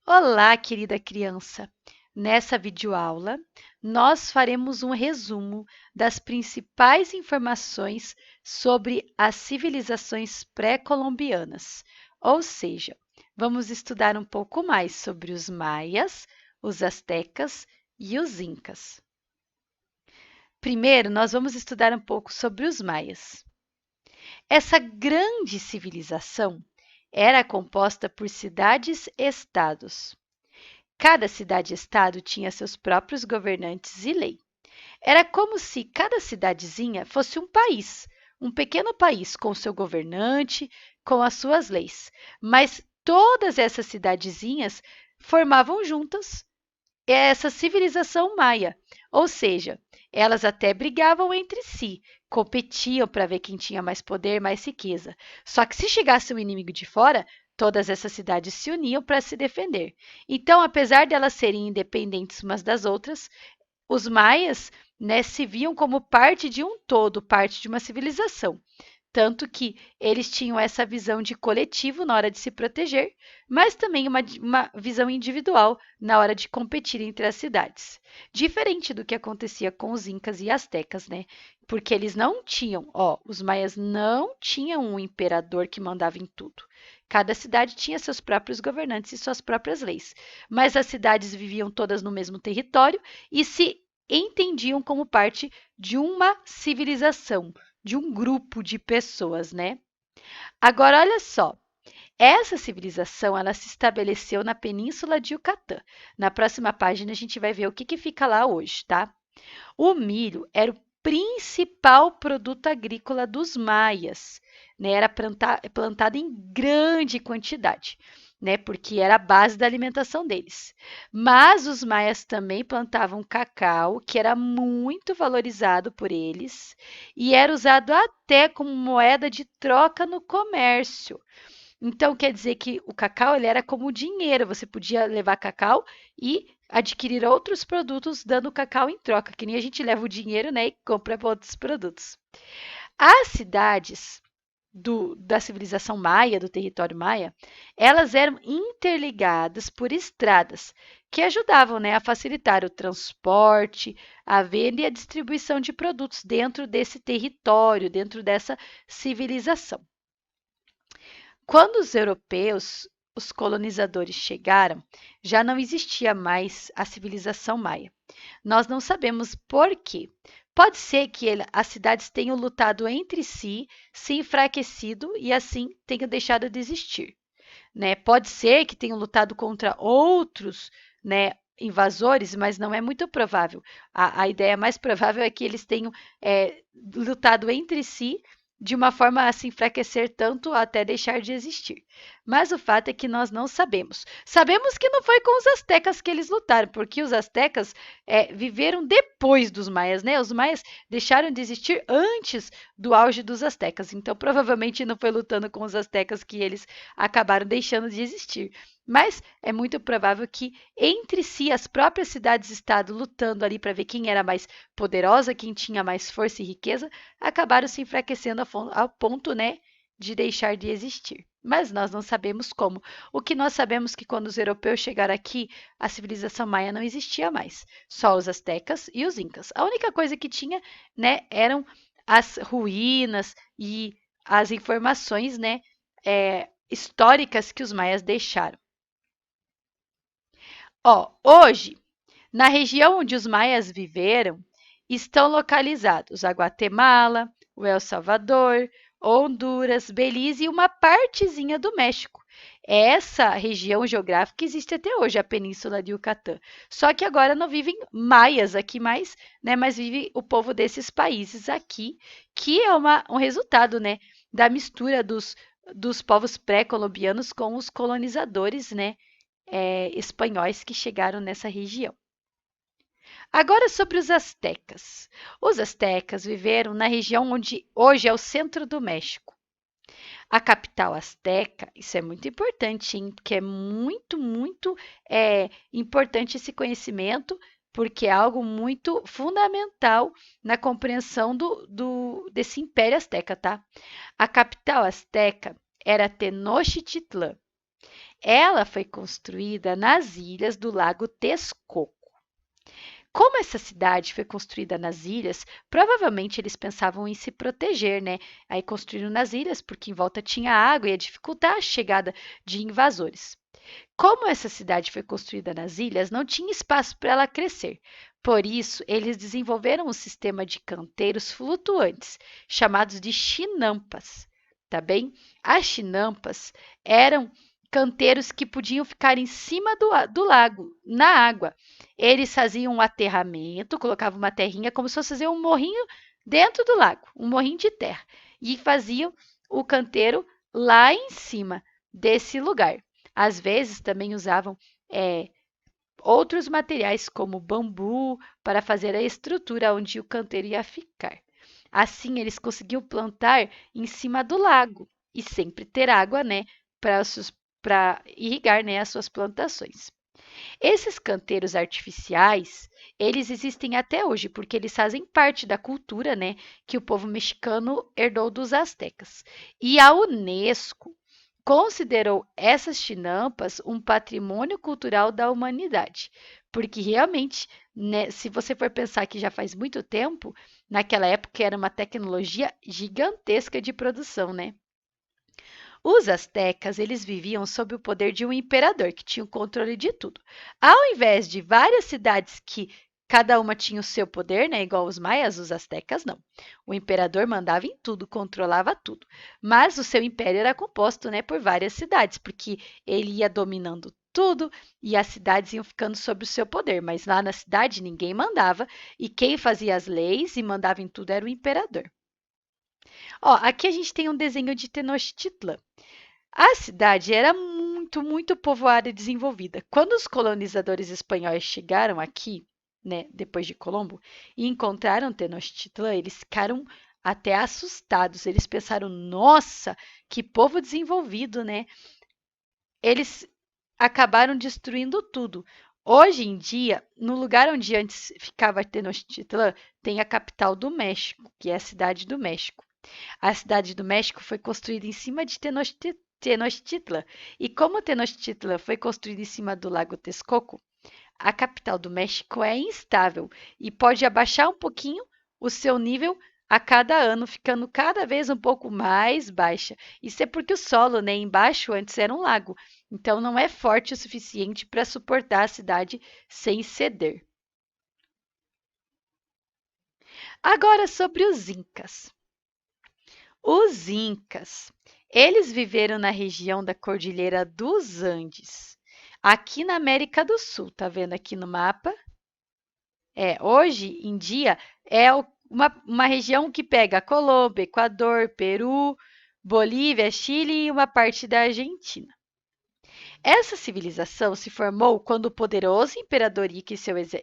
Olá, querida criança! Nessa videoaula, nós faremos um resumo das principais informações sobre as civilizações pré-colombianas, ou seja, vamos estudar um pouco mais sobre os maias, os astecas e os incas. Primeiro, nós vamos estudar um pouco sobre os maias. Essa grande civilização era composta por cidades-estados. Cada cidade-estado tinha seus próprios governantes e lei. Era como se cada cidadezinha fosse um país, um pequeno país com seu governante, com as suas leis. Mas todas essas cidadezinhas formavam juntas essa civilização maia, ou seja, elas até brigavam entre si, competiam para ver quem tinha mais poder, mais riqueza. Só que se chegasse um inimigo de fora, todas essas cidades se uniam para se defender. Então, apesar de elas serem independentes umas das outras, os maias, né, se viam como parte de um todo, parte de uma civilização. Tanto que eles tinham essa visão de coletivo na hora de se proteger, mas também uma visão individual na hora de competir entre as cidades. Diferente do que acontecia com os incas e astecas, né? Porque eles não tinham, os maias não tinham um imperador que mandava em tudo. Cada cidade tinha seus próprios governantes e suas próprias leis, mas as cidades viviam todas no mesmo território e se entendiam como parte de uma civilização, de um grupo de pessoas, né? Agora, olha só, essa civilização ela se estabeleceu na Península de Yucatán. Na próxima página a gente vai ver o que fica lá hoje, tá? O milho era o principal produto agrícola dos maias, né? Era plantado em grande quantidade, né? Porque era a base da alimentação deles. Mas os maias também plantavam cacau, que era muito valorizado por eles e era usado até como moeda de troca no comércio. Então, quer dizer que o cacau ele era como dinheiro, você podia levar cacau e adquirir outros produtos dando cacau em troca, que nem a gente leva o dinheiro, né, e compra outros produtos. As cidades da civilização maia, do território maia, elas eram interligadas por estradas que ajudavam, né, a facilitar o transporte, a venda e a distribuição de produtos dentro desse território, dentro dessa civilização. Quando os europeus, os colonizadores chegaram, já não existia mais a civilização maia. Nós não sabemos por quê. Pode ser que as cidades tenham lutado entre si, se enfraquecido e assim tenham deixado de existir, né? Pode ser que tenham lutado contra outros, né, invasores, mas não é muito provável. A ideia mais provável é que eles tenham lutado entre si de uma forma a se enfraquecer tanto até deixar de existir. Mas o fato é que nós não sabemos. Sabemos que não foi com os astecas que eles lutaram, porque os astecas viveram depois dos maias, né? Os maias deixaram de existir antes do auge dos astecas. Então, provavelmente não foi lutando com os astecas que eles acabaram deixando de existir. Mas é muito provável que entre si as próprias cidades-estado lutando ali para ver quem era mais poderosa, quem tinha mais força e riqueza, acabaram se enfraquecendo ao ponto, né, de deixar de existir. Mas nós não sabemos como. O que nós sabemos é que quando os europeus chegaram aqui, a civilização maia não existia mais, só os astecas e os incas. A única coisa que tinha, né, eram as ruínas e as informações, né, históricas que os maias deixaram. Hoje, na região onde os maias viveram, estão localizados a Guatemala, o El Salvador, Honduras, Belize e uma partezinha do México. Essa região geográfica existe até hoje, a Península de Yucatán. Só que agora não vivem maias aqui mais, né? Mas vive o povo desses países aqui, que é um resultado, né, da mistura dos povos pré-colombianos com os colonizadores, né, espanhóis que chegaram nessa região. Agora sobre os astecas. Os astecas viveram na região onde hoje é o centro do México. A capital asteca, isso é muito importante, hein? Porque é muito importante esse conhecimento, porque é algo muito fundamental na compreensão desse império asteca, tá? A capital asteca era Tenochtitlán. Ela foi construída nas ilhas do Lago Texcoco. Como essa cidade foi construída nas ilhas, provavelmente eles pensavam em se proteger, né? Aí construíram nas ilhas porque em volta tinha água e ia dificultar a chegada de invasores. Como essa cidade foi construída nas ilhas, não tinha espaço para ela crescer. Por isso, eles desenvolveram um sistema de canteiros flutuantes, chamados de chinampas, tá bem? As chinampas eram canteiros que podiam ficar em cima do lago, na água. Eles faziam um aterramento, colocavam uma terrinha, como se fosse fazer um morrinho dentro do lago, um morrinho de terra, e faziam o canteiro lá em cima desse lugar. Às vezes também usavam é, outros materiais, como bambu, para fazer a estrutura onde o canteiro ia ficar. Assim, eles conseguiam plantar em cima do lago e sempre ter água, né, para irrigar, né, as suas plantações. Esses canteiros artificiais, eles existem até hoje, porque eles fazem parte da cultura, né, que o povo mexicano herdou dos astecas. E a Unesco considerou essas chinampas um patrimônio cultural da humanidade, porque realmente, né, se você for pensar que já faz muito tempo, naquela época era uma tecnologia gigantesca de produção, né? Os astecas, eles viviam sob o poder de um imperador que tinha o controle de tudo. Ao invés de várias cidades que cada uma tinha o seu poder, né, igual os maias, os astecas não. O imperador mandava em tudo, controlava tudo. Mas o seu império era composto, né, por várias cidades, porque ele ia dominando tudo e as cidades iam ficando sob o seu poder. Mas lá na cidade ninguém mandava e quem fazia as leis e mandava em tudo era o imperador. Ó, aqui a gente tem um desenho de Tenochtitlan. A cidade era muito, muito povoada e desenvolvida. Quando os colonizadores espanhóis chegaram aqui, né, depois de Colombo, e encontraram Tenochtitlan, eles ficaram até assustados. Eles pensaram: nossa, que povo desenvolvido, né? Eles acabaram destruindo tudo. Hoje em dia, no lugar onde antes ficava Tenochtitlan, tem a capital do México, que é a cidade do México. A cidade do México foi construída em cima de Tenochtitlan. E como Tenochtitlan foi construída em cima do Lago Texcoco, a capital do México é instável e pode abaixar um pouquinho o seu nível a cada ano, ficando cada vez um pouco mais baixa. Isso é porque o solo, né, embaixo antes era um lago, então não é forte o suficiente para suportar a cidade sem ceder. Agora sobre os Incas. Os Incas, eles viveram na região da Cordilheira dos Andes, aqui na América do Sul, tá vendo aqui no mapa? Hoje em dia é uma região que pega Colômbia, Equador, Peru, Bolívia, Chile e uma parte da Argentina. Essa civilização se formou quando o poderoso imperador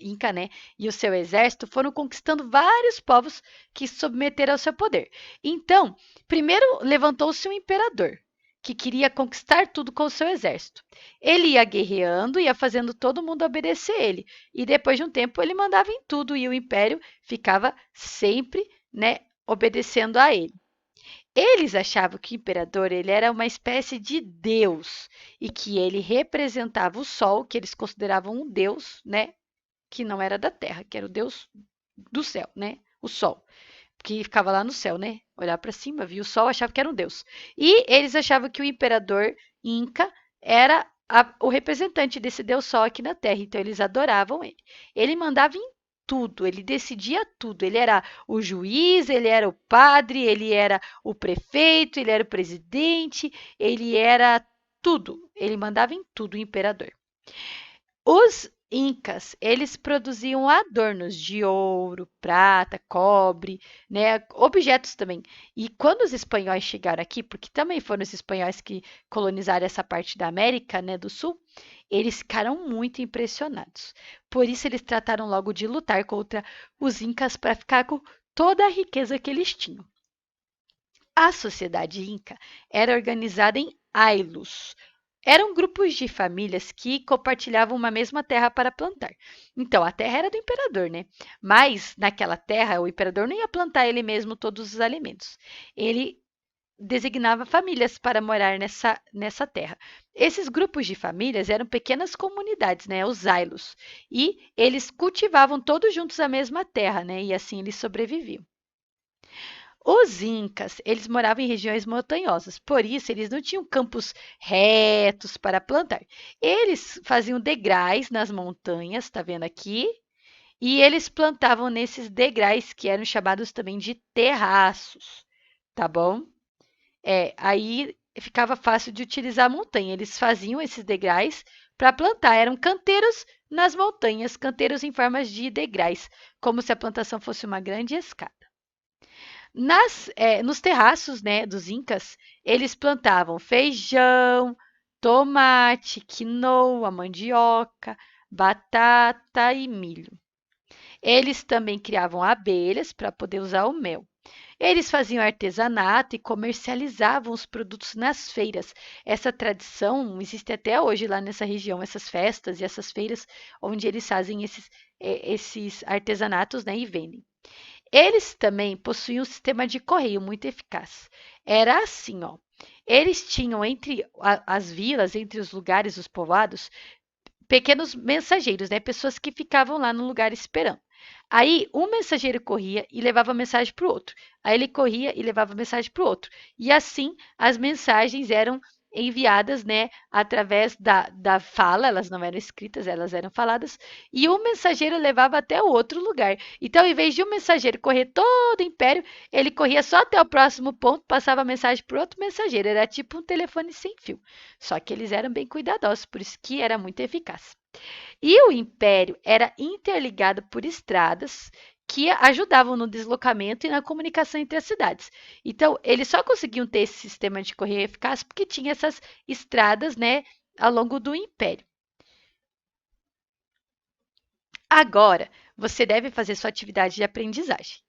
Inca, né, e o seu exército foram conquistando vários povos que se submeteram ao seu poder. Então, primeiro levantou-se um imperador que queria conquistar tudo com o seu exército. Ele ia guerreando, ia fazendo todo mundo obedecer ele. E depois de um tempo ele mandava em tudo e o império ficava sempre, né, obedecendo a ele. Eles achavam que o imperador ele era uma espécie de deus e que ele representava o sol, que eles consideravam um deus, né, que não era da terra, que era o deus do céu, né, o sol, que ficava lá no céu, né, olhar para cima, via o sol, achava que era um deus. E eles achavam que o imperador Inca era o representante desse deus sol aqui na terra, então eles adoravam ele. Ele mandava em tudo, ele decidia tudo. Ele era o juiz, ele era o padre, ele era o prefeito, ele era o presidente, ele era tudo. Ele mandava em tudo, o imperador. Os incas, eles produziam adornos de ouro, prata, cobre, né, objetos também. E quando os espanhóis chegaram aqui, porque também foram os espanhóis que colonizaram essa parte da América, né, do Sul, eles ficaram muito impressionados. Por isso eles trataram logo de lutar contra os incas para ficar com toda a riqueza que eles tinham. A sociedade inca era organizada em ailos. Eram grupos de famílias que compartilhavam uma mesma terra para plantar. Então, a terra era do imperador, né? Mas naquela terra, o imperador não ia plantar ele mesmo todos os alimentos. Ele designava famílias para morar nessa terra. Esses grupos de famílias eram pequenas comunidades, né, os ailos, e eles cultivavam todos juntos a mesma terra, né, e assim eles sobreviviam. Os incas, eles moravam em regiões montanhosas, por isso eles não tinham campos retos para plantar. Eles faziam degraus nas montanhas, tá vendo aqui? E eles plantavam nesses degraus que eram chamados também de terraços, tá bom? Aí ficava fácil de utilizar a montanha. Eles faziam esses degraus para plantar, eram canteiros nas montanhas, canteiros em formas de degraus, como se a plantação fosse uma grande escada. Nos terraços, né, dos incas, eles plantavam feijão, tomate, quinoa, mandioca, batata e milho. Eles também criavam abelhas para poder usar o mel. Eles faziam artesanato e comercializavam os produtos nas feiras. Essa tradição existe até hoje lá nessa região, essas festas e essas feiras onde eles fazem esses artesanatos, né, e vendem. Eles também possuíam um sistema de correio muito eficaz. Era assim, ó. Eles tinham entre as vilas, entre os lugares, os povoados, pequenos mensageiros, né? Pessoas que ficavam lá no lugar esperando. Aí, um mensageiro corria e levava a mensagem para o outro. Aí, ele corria e levava a mensagem para o outro. E assim, as mensagens eram enviadas, né, através da fala, elas não eram escritas, elas eram faladas, e um mensageiro levava até o outro lugar. Então, em vez de um mensageiro correr todo o império, ele corria só até o próximo ponto, passava a mensagem para outro mensageiro. Era tipo um telefone sem fio. Só que eles eram bem cuidadosos, por isso que era muito eficaz. E o império era interligado por estradas que ajudavam no deslocamento e na comunicação entre as cidades. Então, eles só conseguiam ter esse sistema de correio eficaz porque tinha essas estradas, né, ao longo do império. Agora, você deve fazer sua atividade de aprendizagem.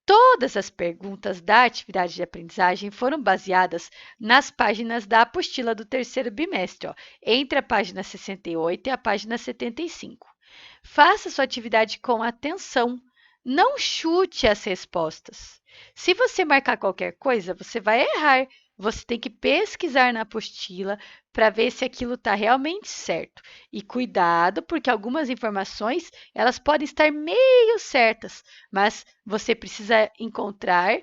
Todas as perguntas da atividade de aprendizagem foram baseadas nas páginas da apostila do terceiro bimestre, ó, entre a página 68 e a página 75. Faça sua atividade com atenção. Não chute as respostas. Se você marcar qualquer coisa, você vai errar. Você tem que pesquisar na apostila para ver se aquilo está realmente certo. E cuidado, porque algumas informações elas podem estar meio certas, mas você precisa encontrar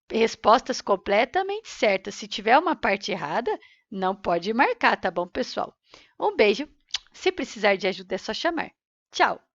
respostas completamente certas. Se tiver uma parte errada, não pode marcar, tá bom, pessoal? Um beijo. Se precisar de ajuda, é só chamar. Tchau!